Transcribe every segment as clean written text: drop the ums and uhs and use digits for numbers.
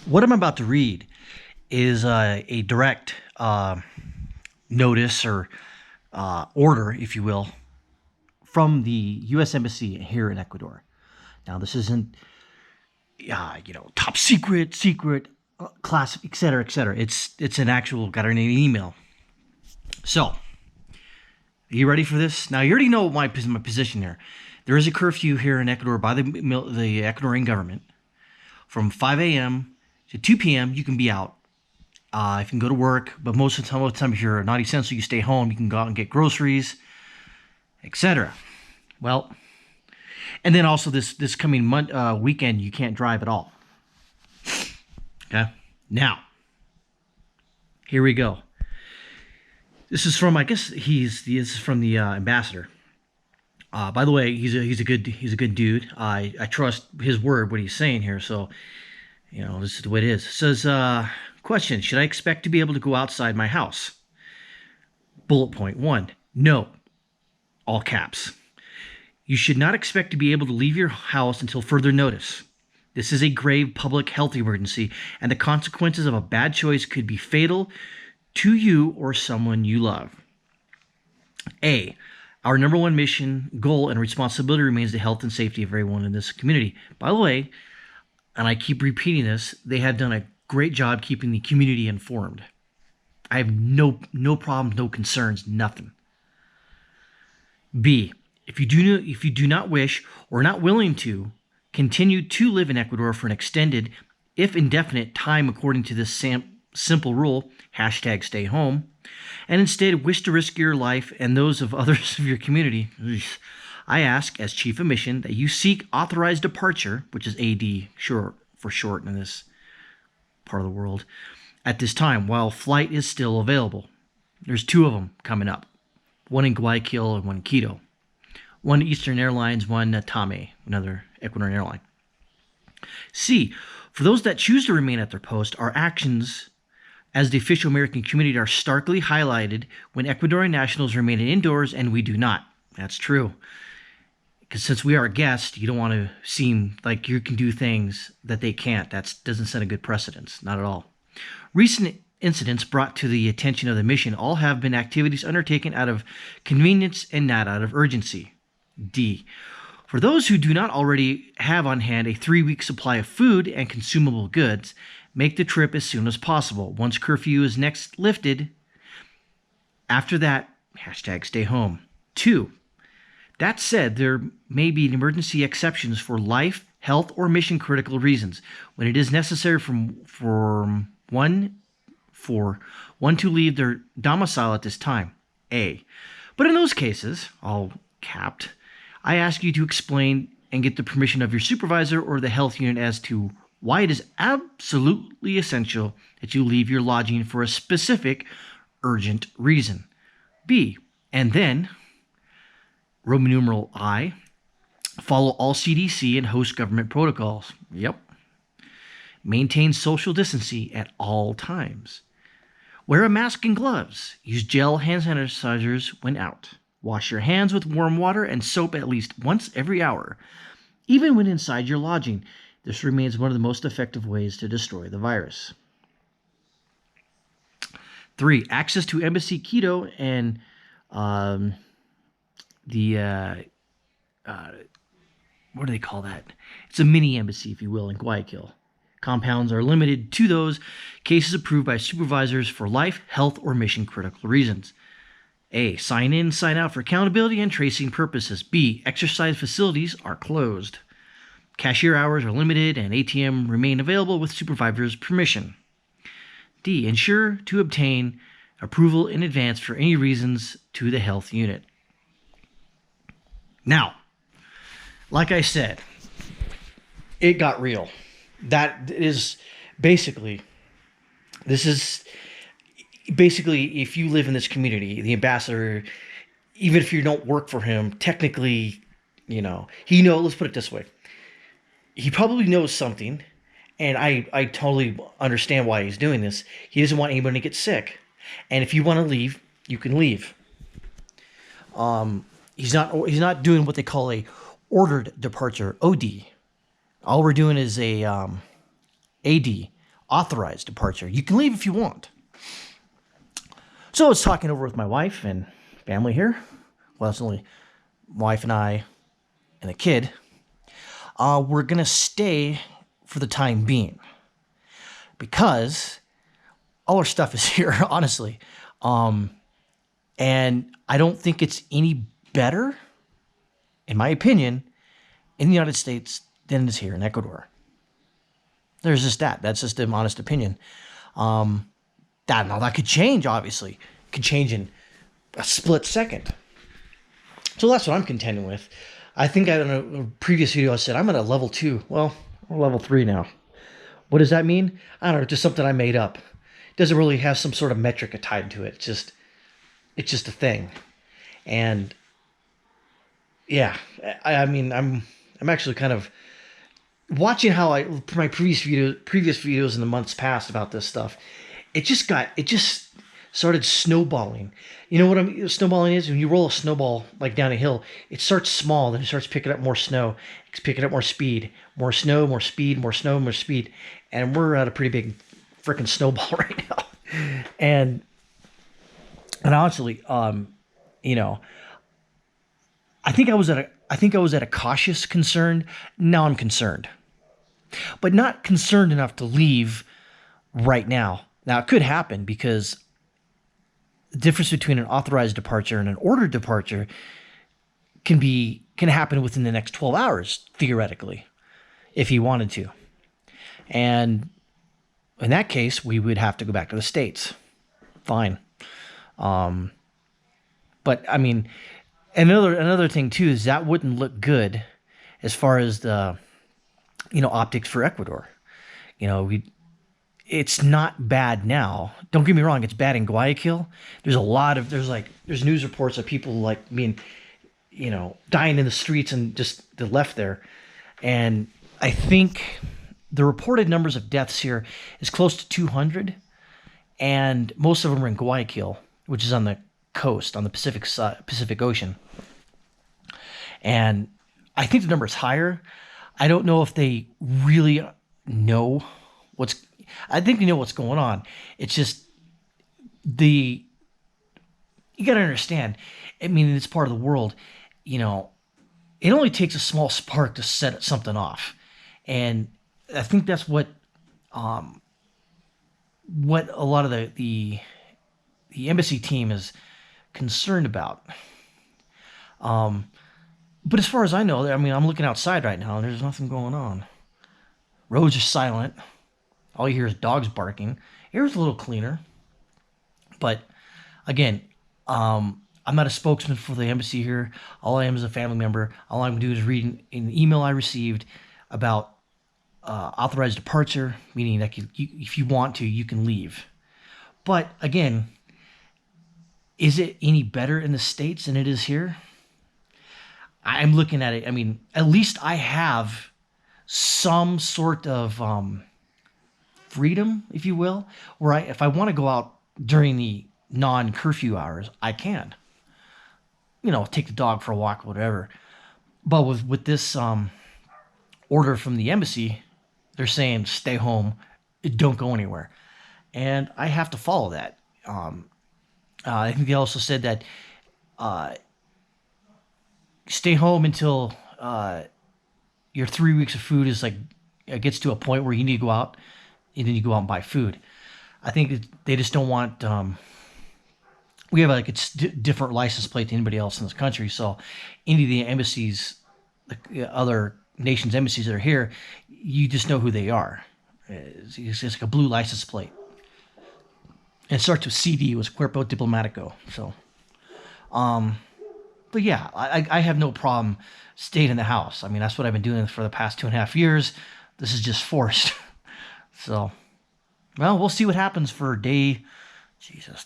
What I'm about to read is a direct notice or order, if you will, from the U.S. Embassy here in Ecuador. Now, this isn't, top secret, class, et cetera, et cetera. It's an actual got an email. So, are you ready for this? Now, you already know my position here. There is a curfew here in Ecuador by the Ecuadorian government from 5 a.m. to 2 p.m. You can be out. You can go to work, but most of the time, if you're not essential, you stay home. You can go out and get groceries, etc. Well, and then also this coming weekend, you can't drive at all. Okay. Now, here we go. This is from, I guess this is from the ambassador. By the way, he's a good dude. I trust his word, what he's saying here. So, this is the way it is. It says, question: should I expect to be able to go outside my house? Bullet point 1: no. All caps. You should not expect to be able to leave your house until further notice. This is a grave public health emergency, and the consequences of a bad choice could be fatal to you or someone you love. A. Our number one mission, goal, and responsibility remains the health and safety of everyone in this community. By the way, and I keep repeating this, they have done a great job keeping the community informed. I have no problems, no concerns, nothing. B. If you do not wish or not willing to continue to live in Ecuador for an extended, if indefinite, time according to this simple rule, hashtag stay home, and instead wish to risk your life and those of others of your community, I ask, as chief of mission, that you seek authorized departure, which is AD for short in this part of the world, at this time, while flight is still available. There's 2 of them coming up, one in Guayaquil and one in Quito. One Eastern Airlines, one Tame, another Ecuadorian airline. C. For those that choose to remain at their post, our actions as the official American community are starkly highlighted when Ecuadorian nationals remain indoors and we do not. That's true. Because since we are a guest, you don't want to seem like you can do things that they can't. That doesn't set a good precedence, not at all. Recent incidents brought to the attention of the mission all have been activities undertaken out of convenience and not out of urgency. D. For those who do not already have on hand a 3-week supply of food and consumable goods, make the trip as soon as possible. Once curfew is next lifted, after that, hashtag stay home. 2. That said, there may be emergency exceptions for life, health, or mission critical reasons when it is necessary for one to leave their domicile at this time. A. But in those cases, all capped, I ask you to explain and get the permission of your supervisor or the health unit as to why it is absolutely essential that you leave your lodging for a specific urgent reason. B. And then, Roman numeral I, follow all CDC and host government protocols. Yep. Maintain social distancing at all times. Wear a mask and gloves. Use gel hand sanitizers when out. Wash your hands with warm water and soap at least once every hour. Even when inside your lodging, this remains one of the most effective ways to destroy the virus. 3. Access to Embassy Quito and what do they call that? It's a mini embassy, if you will, in Guayaquil. Compounds are limited to those cases approved by supervisors for life, health, or mission critical reasons. A. Sign in, sign out for accountability and tracing purposes. B. Exercise facilities are closed. Cashier hours are limited and ATM remain available with supervisor's permission. D. Ensure to obtain approval in advance for any reasons to the health unit. Now, like I said, it got real. That is basically, if you live in this community, the ambassador, even if you don't work for him, technically, let's put it this way. He probably knows something, and I totally understand why he's doing this. He doesn't want anyone to get sick. And if you want to leave, you can leave. He's not doing what they call a ordered departure, OD. All we're doing is a AD, authorized departure. You can leave if you want. So I was talking over with my wife and family here. Well, it's only my wife and I and a kid. We're going to stay for the time being because all our stuff is here, honestly. And I don't think it's any better, in my opinion, in the United States than it is here in Ecuador. There's just that. That's just an honest opinion. That could change, obviously. It could change in a split second. So that's what I'm contending with. I think in a previous video I said I'm at a level 2. Well, we're level 3 now. What does that mean? I don't know, just something I made up. It doesn't really have some sort of metric tied to it. It's just a thing. And yeah, I mean, I'm actually kind of watching how my previous videos in the months past about this stuff. It just started snowballing. You know what snowballing is? When you roll a snowball like down a hill, it starts small, then it starts picking up more snow. It's picking up more speed, more snow, more speed, more snow, more speed, and we're at a pretty big freaking snowball right now. And honestly, you know, I think I was at a cautious concerned. Now I'm concerned, but not concerned enough to leave right now. Now it could happen because the difference between an authorized departure and an ordered departure can happen within the next 12 hours, theoretically, if he wanted to. And in that case, we would have to go back to the States. Fine. But I mean, another thing too is that wouldn't look good as far as the, optics for Ecuador. It's not bad now. Don't get me wrong, it's bad in Guayaquil. There's news reports of people being, dying in the streets and just they left there. And I think the reported numbers of deaths here is close to 200, and most of them are in Guayaquil, which is on the coast, on the Pacific Ocean. And I think the number is higher. I don't know if they really know I think they know what's going on. It's just you got to understand. I mean, it's part of the world. It only takes a small spark to set something off, and I think that's what a lot of the embassy team is concerned about. But as far as I know, I mean, I'm looking outside right now, and there's nothing going on. Roads are silent. All you hear is dogs barking. Air's a little cleaner. But again, I'm not a spokesman for the embassy here. All I am is a family member. All I'm going to do is read an email I received about authorized departure, meaning that if you want to, you can leave. But again, is it any better in the States than it is here? I'm looking at it. I mean, at least I have some sort of freedom, if you will, where if I want to go out during the non-curfew hours, I can. Take the dog for a walk, whatever. But with this order from the embassy, they're saying stay home, don't go anywhere, and I have to follow that. I think they also said that stay home until your 3 weeks of food is gets to a point where you need to go out, and then you go out and buy food. I think they just don't want. We have it's different license plate to anybody else in this country, so any of the embassies, the other nations' embassies that are here, you just know who they are. It's like a blue license plate. And it starts with CD, was Cuerpo Diplomatico. So, but yeah, I have no problem staying in the house. I mean, that's what I've been doing for the past 2.5 years. This is just forced. So, well, we'll see what happens for day,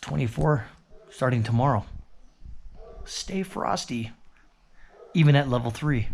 24, starting tomorrow. Stay frosty, even at level 3.